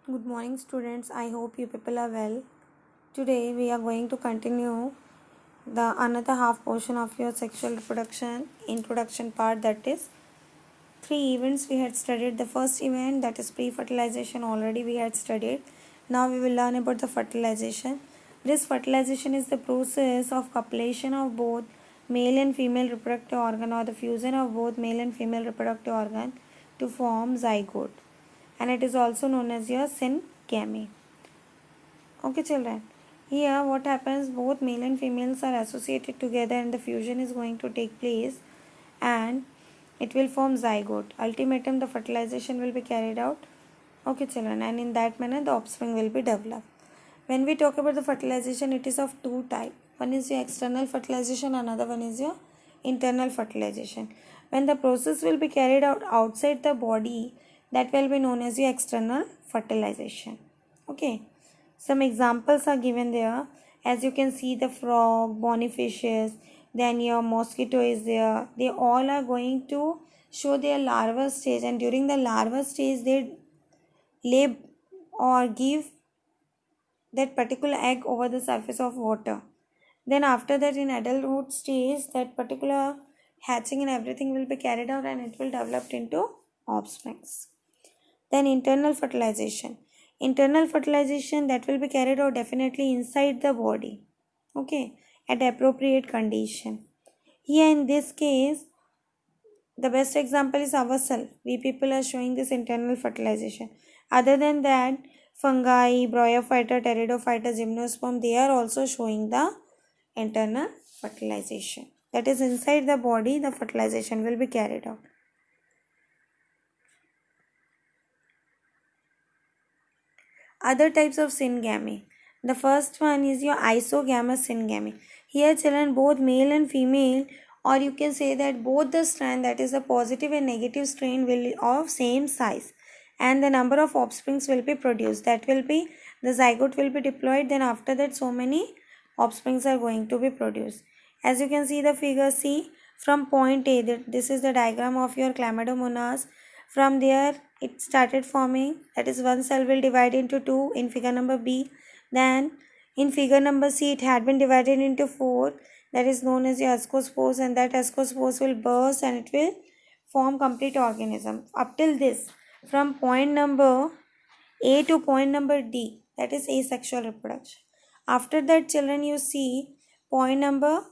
Good morning, students. I hope you people are well. Today we are going to continue the another half portion of your sexual reproduction introduction part, that is three events we had studied. The first event, that is pre-fertilization, already we had studied. Now we will learn about the fertilization. This fertilization is the process of copulation of both male and female reproductive organ, or the fusion of both male and female reproductive organ to form zygote, and it is also known as your syngamy. Okay, children. Here, what happens? Both male and females are associated together, and the fusion is going to take place, and it will form zygote. Ultimatum, the fertilization will be carried out. Okay, children, and in that manner, the offspring will be developed. When we talk about the fertilization, it is of two types. One is your external fertilization, another one is your internal fertilization. When the process will be carried out outside the body, that will be known as your external fertilization. Okay. Some examples are given there. As you can see, the frog, bony fishes, then your mosquito is there. They all are going to show their larval stage, and during the larval stage, they lay or give that particular egg over the surface of water. Then after that, in adulthood stage, that particular hatching and everything will be carried out, and it will develop into offsprings. Then internal fertilization. Internal fertilization, that will be carried out definitely inside the body. Okay, at appropriate condition. Here in this case, the best example is ourselves. We people are showing this internal fertilization. Other than that, fungi, bryophyta, pteridophyta, gymnosperm, they are also showing the internal fertilization. That is, inside the body, the fertilization will be carried out. Other types of syngamy. The first one is your isogamous syngamy. Here, children, both male and female, or you can say that both the strand, that is a positive and negative strain, will of same size, and the number of offsprings will be produced. That will be, the zygote will be diploid. Then after that, so many offsprings are going to be produced. As you can see the figure C, from point A, this is the diagram of your chlamydomonas. From there, it started forming, that is, one cell will divide into two in figure number B. Then in figure number C, it had been divided into four, that is known as your ascospores, and that ascospores will burst and it will form complete organism. Up till this, from point number A to point number D, that is asexual reproduction. After that, children, you see point number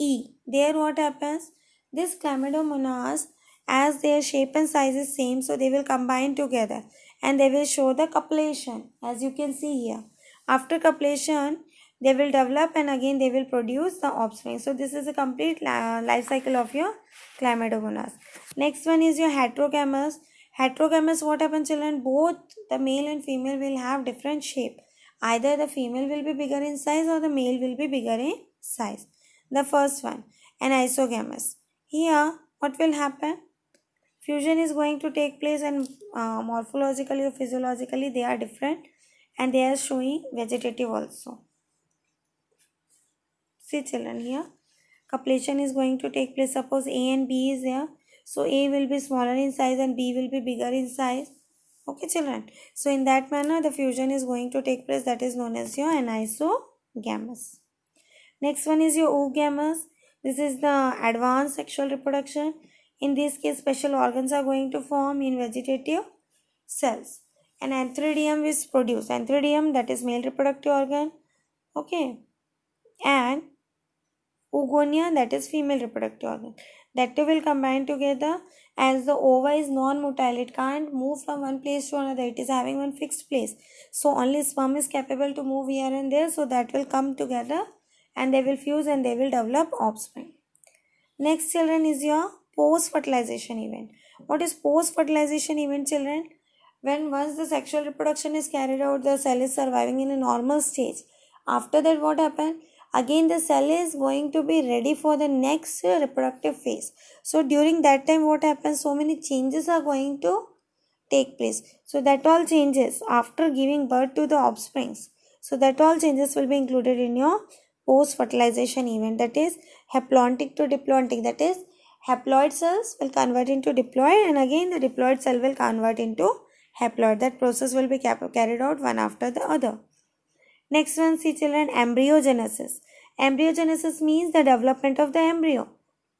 E. There what happens? This chlamydomonas, as their shape and size is same, so they will combine together and they will show the copulation, as you can see here. After copulation, they will develop and again they will produce the offspring. So this is a complete life cycle of your chlamydomonas. Next one is your heterogamous. Heterogamous, what happens, children? Both the male and female will have different shape. Either the female will be bigger in size or the male will be bigger in size. The first one, an isogamous. Here, what will happen? Fusion is going to take place, and morphologically or physiologically they are different, and they are showing vegetative also. See, children, here copulation is going to take place. Suppose A and B is there, so A will be smaller in size and B will be bigger in size. Okay, children. So in that manner, the fusion is going to take place. That is known as your anisogamous. Next one is your oogamous. This is the advanced sexual reproduction. In this case, special organs are going to form in vegetative cells. An antheridium is produced. Antheridium, that is male reproductive organ. Okay. And oogonia, that is female reproductive organ. That two will combine together, as the ova is non-motile. It can't move from one place to another. It is having one fixed place. So only sperm is capable to move here and there. So that will come together and they will fuse and they will develop offspring. Next, children, is your post-fertilization event. What is post-fertilization event, children? When once the sexual reproduction is carried out, the cell is surviving in a normal stage. After that, what happens? Again, the cell is going to be ready for the next reproductive phase. So during that time, what happens? So many changes are going to take place. So that all changes after giving birth to the offsprings. So that all changes will be included in your post-fertilization event, that is haplontic to diploid. That is, haploid cells will convert into diploid, and again the diploid cell will convert into haploid. That process will be carried out one after the other. Next one, see children, embryogenesis. Embryogenesis means the development of the embryo.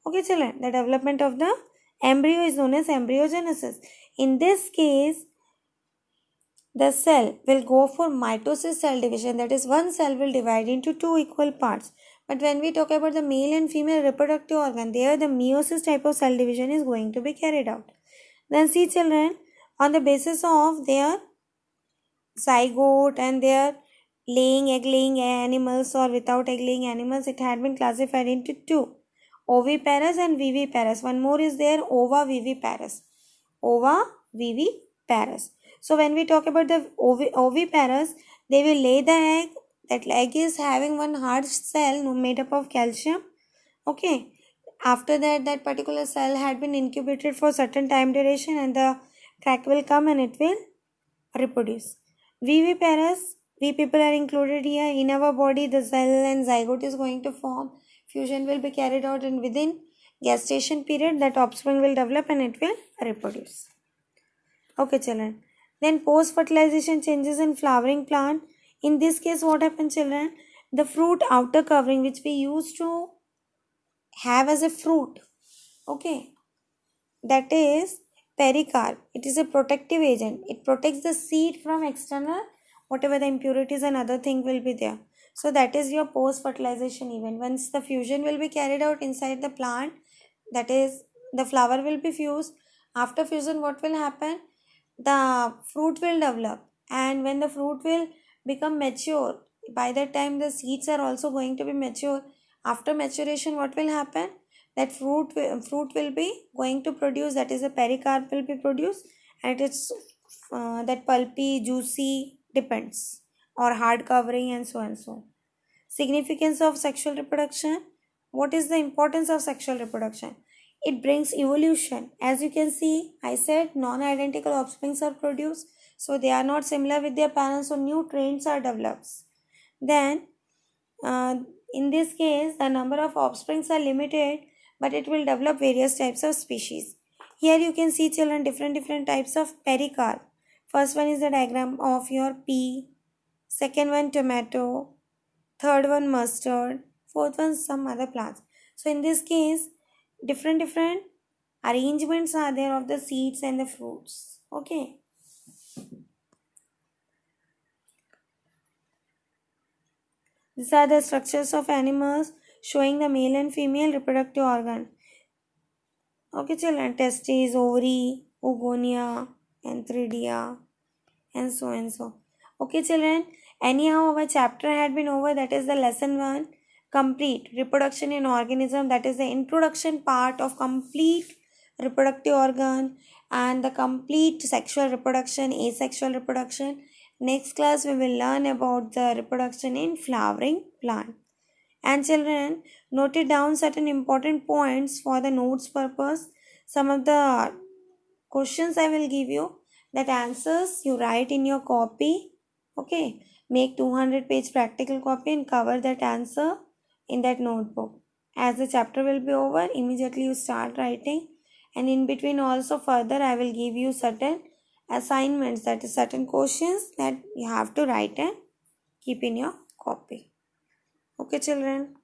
Okay children, the development of the embryo is known as embryogenesis. In this case, the cell will go for mitosis cell division, that is one cell will divide into two equal parts. But when we talk about the male and female reproductive organ, there the meiosis type of cell division is going to be carried out. Then see children, on the basis of their zygote and their egg laying animals or without egg laying animals, it had been classified into two, oviparous and viviparous. One more is there, ova viviparous. Ova viviparous. So when we talk about the oviparous, they will lay the egg. That egg is having one hard cell made up of calcium. Okay. After that, that particular cell had been incubated for certain time duration and the crack will come and it will reproduce. Viviparous, we people are included here. In our body, the cell and zygote is going to form. Fusion will be carried out and within gestation period, that offspring will develop and it will reproduce. Okay, children. Then post-fertilization changes in flowering plant. In this case, what happens, children? The fruit outer covering which we used to have as a fruit, okay, that is pericarp. It is a protective agent. It protects the seed from external, whatever the impurities and other thing will be there. So that is your post-fertilization event. Once the fusion will be carried out inside the plant, that is the flower will be fused. After fusion, what will happen? The fruit will develop, and when the fruit will become mature, by that time the seeds are also going to be mature. After maturation, what will happen? That fruit will be going to produce, that is a pericarp will be produced, and it's that pulpy, juicy, depends, or hard covering and so and so. Significance of sexual reproduction. What is the importance of sexual reproduction? It brings evolution. As you can see, I said non-identical offsprings are produced. So they are not similar with their parents, so new traits are developed. Then, in this case, the number of offsprings are limited, but it will develop various types of species. Here you can see children different types of pericarp. First one is the diagram of your pea. Second one tomato. Third one mustard. Fourth one some other plants. So in this case, different arrangements are there of the seeds and the fruits. Okay. These are the structures of animals showing the male and female reproductive organ. Okay children, testes, ovary, oogonia, antheridia, and so and so. Okay children, anyhow our chapter had been over. That is the lesson 1, complete reproduction in organism. That is the introduction part of complete reproductive organ and the complete sexual reproduction, asexual reproduction. Next class we will learn about the reproduction in flowering plant. And children, note it down certain important points for the notes purpose. Some of the questions I will give you, that answers you write in your copy. Okay, make 200-page practical copy and cover that answer in that notebook. As the chapter will be over, immediately you start writing, and in between also further I will give you certain assignments, that is certain questions that you have to write and keep in your copy. Okay children.